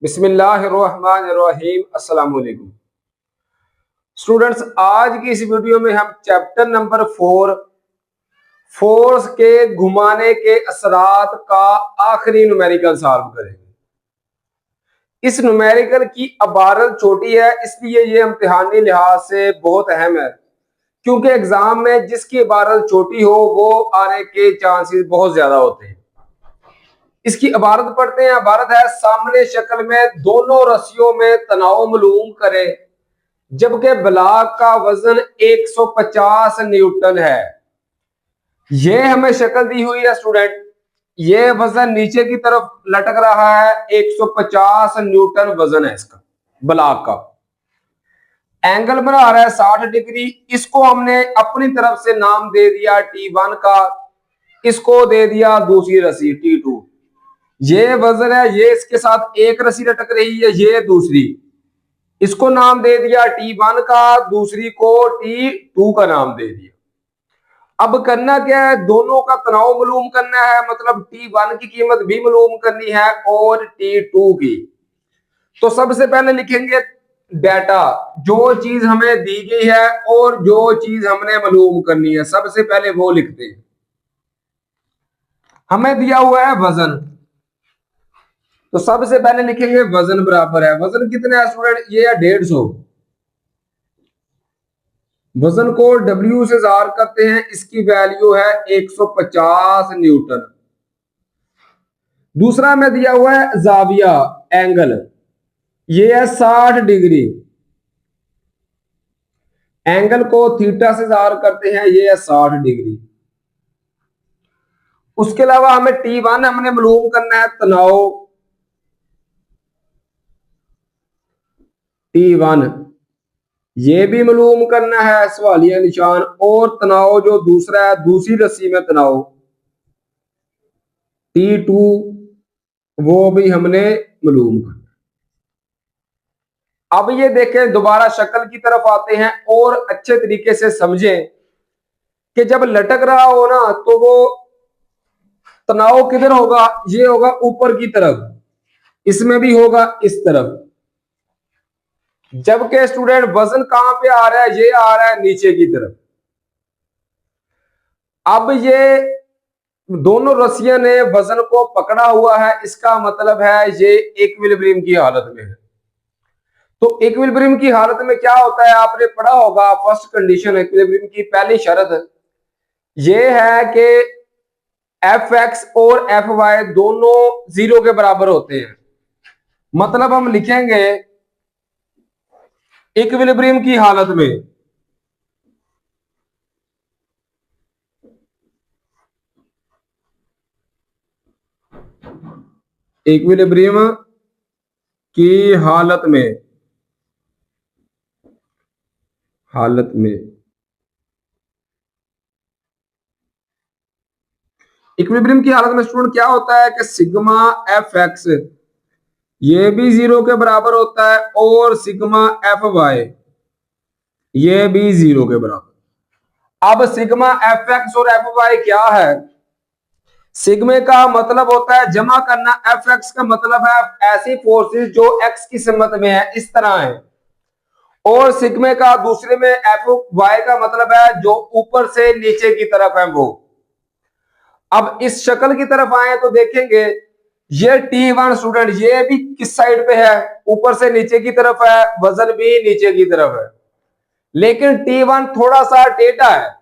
बिस्मिल्लाहिर्रहमानिर्रहीम। अस्सलाम वालेकुम स्टूडेंट्स, आज की इस वीडियो में हम चैप्टर नंबर 4 फोर्स के घुमाने के असरात का आखिरी न्यूमेरिकल सॉल्व करेंगे। इस न्यूमेरिकल की इबारत छोटी है, इसलिए ये इम्तिहानी लिहाज से बहुत अहम है, क्योंकि एग्जाम में जिसकी इबारत छोटी हो वो आने के चांसेस बहुत ज्यादा होते हैं। इसकी इबारत पढ़ते हैं। इबारत है, सामने शक्ल में दोनों रस्सियों में तनाव मालूम करें जबकि ब्लॉक का वजन 150 न्यूटन है। ये हमें शक्ल दी हुई है स्टूडेंट, ये वजन नीचे की तरफ लटक रहा है, 150 न्यूटन वजन है इसका ब्लॉक का। एंगल बना रहा है 60 डिग्री। इसको हमने अपनी तरफ से नाम दे दिया T1 का, इसको दे दिया दूसरी रस्सी T2। ये वजन है, ये इसके साथ एक रस्सी लटक रही है, ये दूसरी, इसको नाम दे दिया T1 का, दूसरी को T2 का नाम दे दिया। अब करना क्या है, दोनों का तनाव मालूम करना है, मतलब T1 की कीमत भी मालूम करनी है और T2 की। तो सबसे पहले लिखेंगे डाटा, जो चीज हमें दी गई है और जो चीज हमने मालूम करनी है, सबसे पहले वो लिखते हैं। हमें दिया हुआ है वजन, तो सबसे पहले लिखेंगे वजन बराबर है, वजन कितना है स्टूडेंट, ये है 150। वजन को W से जार करते हैं, इसकी वैल्यू है 150 न्यूटन। दूसरा में दिया हुआ है जाविया एंगल, ये है 60 डिग्री। एंगल को थीटा से जार करते हैं, ये है 60 डिग्री। उसके अलावा हमें T1 हमने मालूम करना है तनाव, T1 ये भी मालूम करना है सवालिया निशान, और तनाव जो दूसरा है दूसरी रस्सी में तनाव T2 वो भी हमने मालूम करना। अब ये देखें, दोबारा शक्ल की तरफ आते हैं और अच्छे तरीके से समझें कि जब लटक रहा हो ना तो वो तनाव किधर होगा, ये होगा ऊपर की तरफ, इसमें भी होगा इस तरफ। जबकि स्टूडेंट वजन कहां पे आ रहा है, ये आ रहा है नीचे की तरफ। अब ये दोनों रस्सियां ने वजन को पकड़ा हुआ है, इसका मतलब है ये इक्विलिब्रियम की हालत में है। तो इक्विलिब्रियम की हालत में क्या होता है, आपने पढ़ा होगा फर्स्ट कंडीशन इक्विलिब्रियम की पहली शर्त ये है कि Fx और Fy दोनों 0 के बराबर होते हैं। मतलब हम लिखेंगे इक्विलिब्रियम की हालत में इक्विलिब्रियम की हालत में इक्विलिब्रियम की हालत में स्टूडेंट क्या होता है कि सिग्मा Fx ये भी 0 के बराबर होता है और सिग्मा Fy ये भी 0 के बराबर। अब सिग्मा Fx और Fy क्या है, सिग्मे का मतलब होता है जमा करना, Fx का मतलब है ऐसी फोर्सेस जो x की सम्मत में है, इस तरह है, और सिग्मे का दूसरे में Fy का मतलब है जो ऊपर से नीचे की तरफ है वो। अब इस शक्ल की तरफ आए तो देखेंगे ये T1 स्टूडेंट ये भी किस साइड पे है, ऊपर से नीचे की तरफ है, वजन भी नीचे की तरफ है, लेकिन T1 थोड़ा सा टेढ़ा है।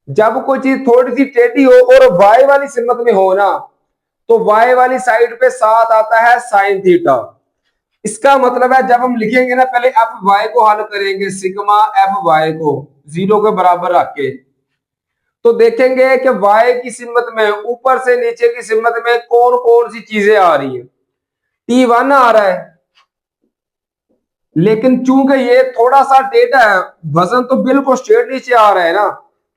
जब कोई चीज थोड़ी सी टेढ़ी हो और y वाली सिमत में हो ना, तो y वाली साइड पे साथ आता है साइन थीटा। इसका मतलब है जब हम लिखेंगे ना, पहले Fy को हल करेंगे, सिग्मा Fy को 0 के बराबर रख के, तो देखेंगे कि y की सिमत में ऊपर से नीचे की सिमत में कौन कौन सी चीजें आ रही है। T1 आ रहा है, लेकिन चूंकि ये थोड़ा सा टेढ़ा है, वजन तो बिल्कुल स्ट्रेट नीचे आ रहा है ना,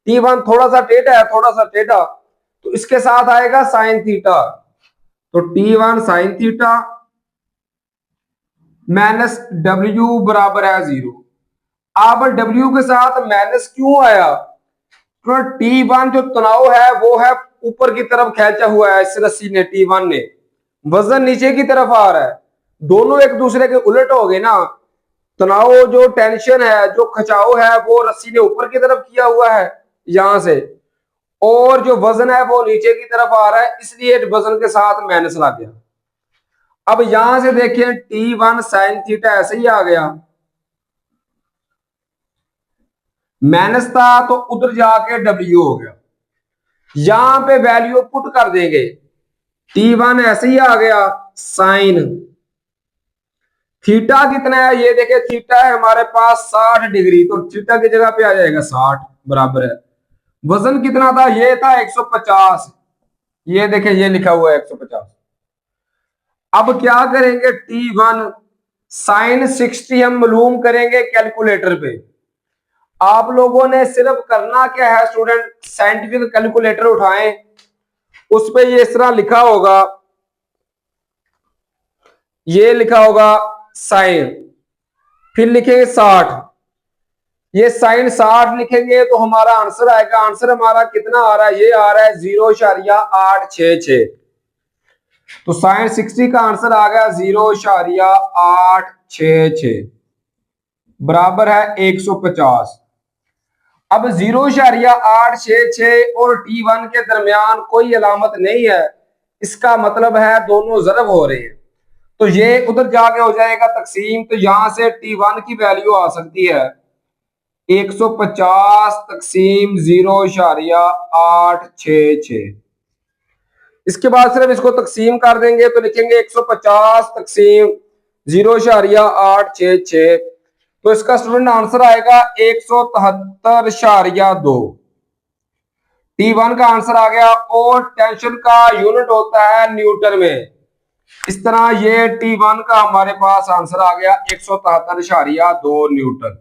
T1 थोड़ा सा टेढ़ा है, थोड़ा सा टेढ़ा, तो इसके साथ आएगा साइन थीटा। तो T1 sine theta minus W बराबर है 0। अब W के साथ माइनस क्यों आया, तो T1 जो तनाव है वो है ऊपर की तरफ खींचा हुआ है इस रस्सी ने, T1 ने, वजन नीचे की तरफ आ रहा है, दोनों एक दूसरे के उलट हो गए ना। तनाव जो टेंशन है, जो खिंचाव है, वो रस्सी ने ऊपर की तरफ किया हुआ है यहां से, और जो वजन है वो नीचे की तरफ आ रहा है, इसलिए वजन के साथ माइनस लग गया। अब यहां से देखिए T1 साइन थीटा ऐसे ही आ गया, माइनस था तो उधर जाके W हो गया। यहां पे वैल्यू पुट कर देंगे, T1 ऐसे ही आ गया साइन थीटा कितना है, ये देखिए थीटा है हमारे पास 60 डिग्री, तो थीटा की जगह पे आ जाएगा 60 बराबर है। वजन कितना था, ये था 150, ये देखिए ये लिखा हुआ है 150। अब क्या करेंगे, T1 साइन 60 हम मालूम करेंगे कैलकुलेटर पे। आप लोगों ने सिर्फ करना क्या है स्टूडेंट, साइंटिफिक कैलकुलेटर उठाएं, उस पे ये इस तरह लिखा होगा, ये लिखा होगा साइन, फिर लिखेंगे 60, ये साइन 60 लिखेंगे तो हमारा आंसर आएगा। आंसर हमारा कितना आ रहा है, ये आ रहा है 0.866। तो साइन 60 का आंसर आ गया 0.866 बराबर है 150। अब 0.866 और T1 के दरमियान कोई अलामत नहीं है, इसका मतलब है दोनों ज़रब हो रहे हैं, तो ये उधर जाके हो जाएगा तकसीम। तो यहां से T1 की वैल्यू आ सकती है 150 तकसीम 0.866। इसके बाद सिर्फ इसको तकसीम कर देंगे तो लिखेंगे 150 तकसीम 0.866, तो इसका स्टूडेंट आंसर आएगा 173.2। T1 का आंसर आ गया, और टेंशन का यूनिट होता है न्यूटन में। इस तरह ये T1 का हमारे पास आंसर आ गया 173.2 न्यूटन।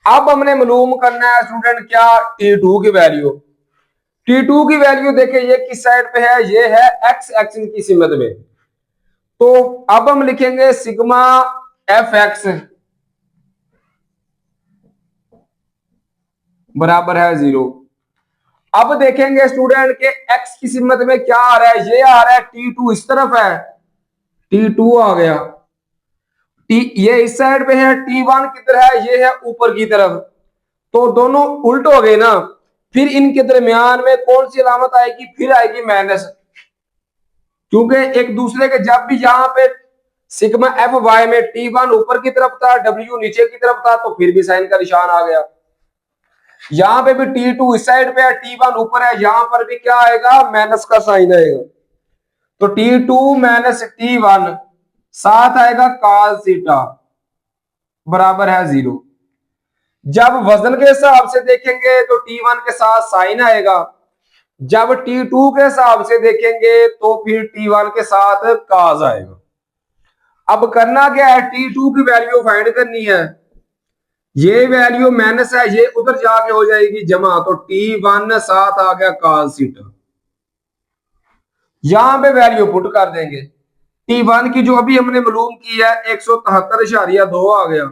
अब हमने मालूम करना है स्टूडेंट क्या, T2 की वैल्यू। T2 की वैल्यू देखिए ये किस साइड पे है, ये है एक्स एक्सिस की सिमत में। तो अब हम लिखेंगे सिग्मा एफ एक्स बराबर है 0। अब देखेंगे स्टूडेंट के एक्स की सिमत में क्या आ रहा है, ये आ रहा है T2 इस तरफ है, T2 आ गया, ये इस साइड पे है, T1 किधर है, ये है ऊपर की तरफ, तो दोनों उल्ट हो गए ना। फिर इनके दरमियान में कौन सी अलामत आएगी, फिर आएगी माइनस, क्योंकि एक दूसरे के जब भी यहां पे सिग्मा एफ वाई में T1 ऊपर की तरफ था, W नीचे की तरफ था, तो फिर भी साइन का निशान आ गया। यहां पे भी T2 इस साइड पे है, T1 ऊपर है, यहां पर भी क्या आएगा, माइनस का साइन आएगा। तो T2 माइनस T1 साथ आएगा cos थीटा बराबर है 0। जब वजन के हिसाब से देखेंगे तो T1 के साथ साइन आएगा, जब T2 के हिसाब से देखेंगे तो फिर T1 के साथ cos आएगा। अब करना क्या है, T2 की वैल्यू फाइंड करनी है, ये वैल्यू माइनस है, ये उधर जाके हो जाएगी जमा, तो T1 साथ आ गया cos थीटा, यहां पे वैल्यू पुट कर देंगे। T1 की जो अभी हमने मालूम की है 173.2 आ गया,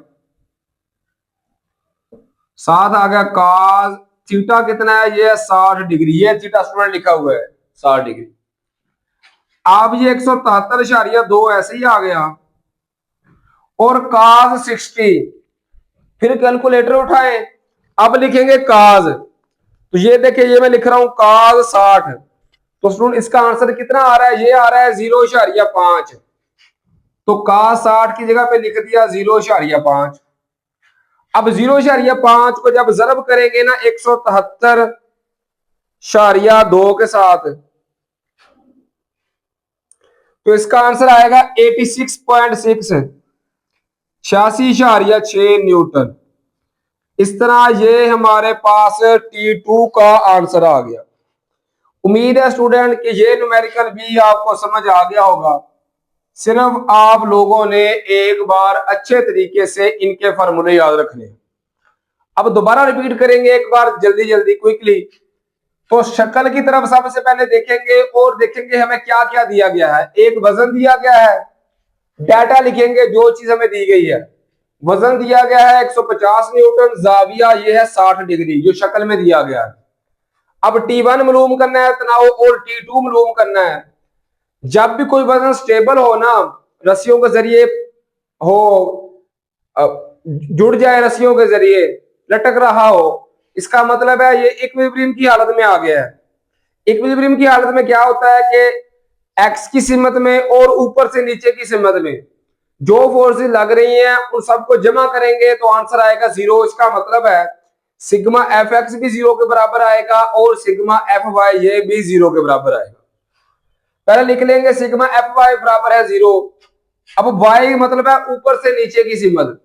साथ आ गया cos थीटा कितना है, ये 60 डिग्री, ये थीटा स्टूडेंट लिखा हुआ है 60 डिग्री। अब ये 173.2 ऐसे ही आ गया, और cos 60, फिर कैलकुलेटर उठाए, अब लिखेंगे cos, तो ये देखिए ये मैं लिख रहा हूं cos 60, तो स्टूडेंट इसका आंसर कितना आ रहा है, ये आ रहा है 0.5, तो cos 60 की जगह पे लिख दिया 0.5। अब 0.5 को जब जरब करेंगे ना 173.2 के साथ, तो इसका आंसर आएगा 86.6, 86.6 न्यूटन। इस तरह ये हमारे पास T2 का आंसर आ गया। उम्मीद है स्टूडेंट कि ये न्यूमेरिकल भी आपको समझ आ गया होगा, सिर्फ आप लोगों ने एक बार अच्छे तरीके से इनके फार्मूले याद रखने। अब दोबारा रिपीट करेंगे एक बार जल्दी जल्दी क्विकली। तो शक्ल की तरफ सबसे पहले देखेंगे और देखेंगे हमें क्या क्या दिया गया है। एक वजन दिया गया है, डाटा लिखेंगे जो चीज हमें दी गई है। वजन दिया गया है 150 न्यूटन, जाविया ये है 60 डिग्री जो शक्ल में दिया गया है। अब T1 मालूम करना है तनाव, और T2 मालूम करना है। जब भी कोई वजन स्टेबल हो ना, रस्सियों के जरिए हो, जुड़ जाए रस्सियों के जरिए, लटक रहा हो, इसका मतलब है ये इक्विलिब्रियम की हालत में आ गया है। इक्विलिब्रियम की हालत में क्या होता है कि एक्स की सिमत में और ऊपर से नीचे की सिमत में जो फोर्सेस लग रही हैं उन सबको जमा करेंगे तो आंसर आएगा 0। इसका मतलब है सिग्मा एफ एक्स भी 0 के बराबर आएगा और सिग्मा एफ वाई ये भी 0 के बराबर आएगा। पहले लिख लेंगे सिग्मा एफ वाई बराबर है 0। अब वाई मतलब है ऊपर से नीचे की सिमत।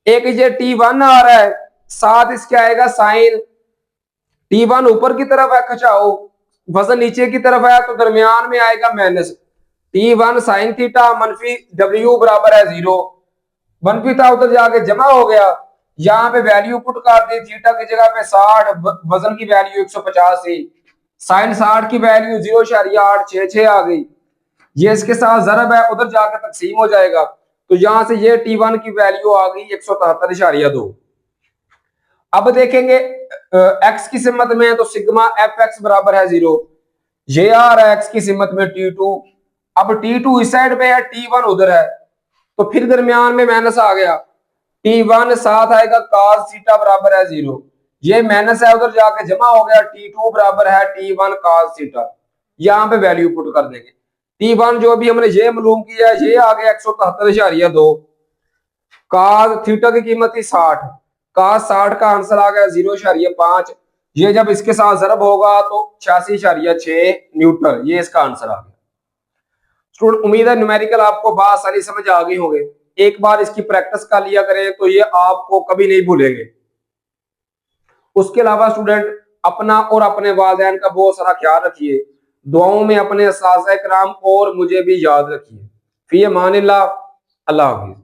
एक ये T1 आ रहा है, साथ इसके आएगा साइन। T1 ऊपर की तरफ है, खचाओ, वजन नीचे की तरफ है तो दरमियान में आएगा माइनस T1 साइन थीटा मनफी W बराबर है 0। मनफी था उधर जाके जमा हो गया, यहाँ पे वैल्यू पुट कर दी, थीटा की जगह पे 60, वजन की वैल्यू 150 थी, साइन 60 की वैल्यू 0.866 आ गई। ये इसके साथ जरब है, उधर जाकर तकसीम हो जाएगा, तो यहां से ये T1 की वैल्यू आ गई 173.2। अब देखेंगे एक्स की सिमत में तो सिग्मा एफ एक्स बराबर है 0। ये आ रहा है एक्स की सिमत में T2। अब T2 इस साइड पे है, T1 उधर है, तो फिर दरमियान में माइनस आ गया, T1 साथ आएगा cos थीटा बराबर है 0। ये माइनस है उधर जाके जमा हो गया, T2 बराबर है T1 cos थीटा। यहाँ पे वैल्यू पुट कर देंगे। T1 जो भी हमने ये मालूम किया है ये आ गया 173.2। cos थीटा की कीमत थी 60, cos 60 का आंसर आ गया 0.5। ये जब इसके साथ जरब होगा तो 86.6 न्यूटन, ये इसका आंसर आ गया। स्टूडेंट उम्मीद है न्यूमेरिकल आपको बासानी समझ आ गई होंगे। एक बार इसकी प्रैक्टिस कर लिया करें तो ये आपको कभी नहीं भूलेंगे। उसके अलावा स्टूडेंट अपना और अपने वालिदैन का बहुत सारा ख्याल रखिए, दुआओं में अपने उस्ताद-ए-किराम और मुझे भी याद रखिए। फी अमानिल्लाह, अल्लाह हाफिज।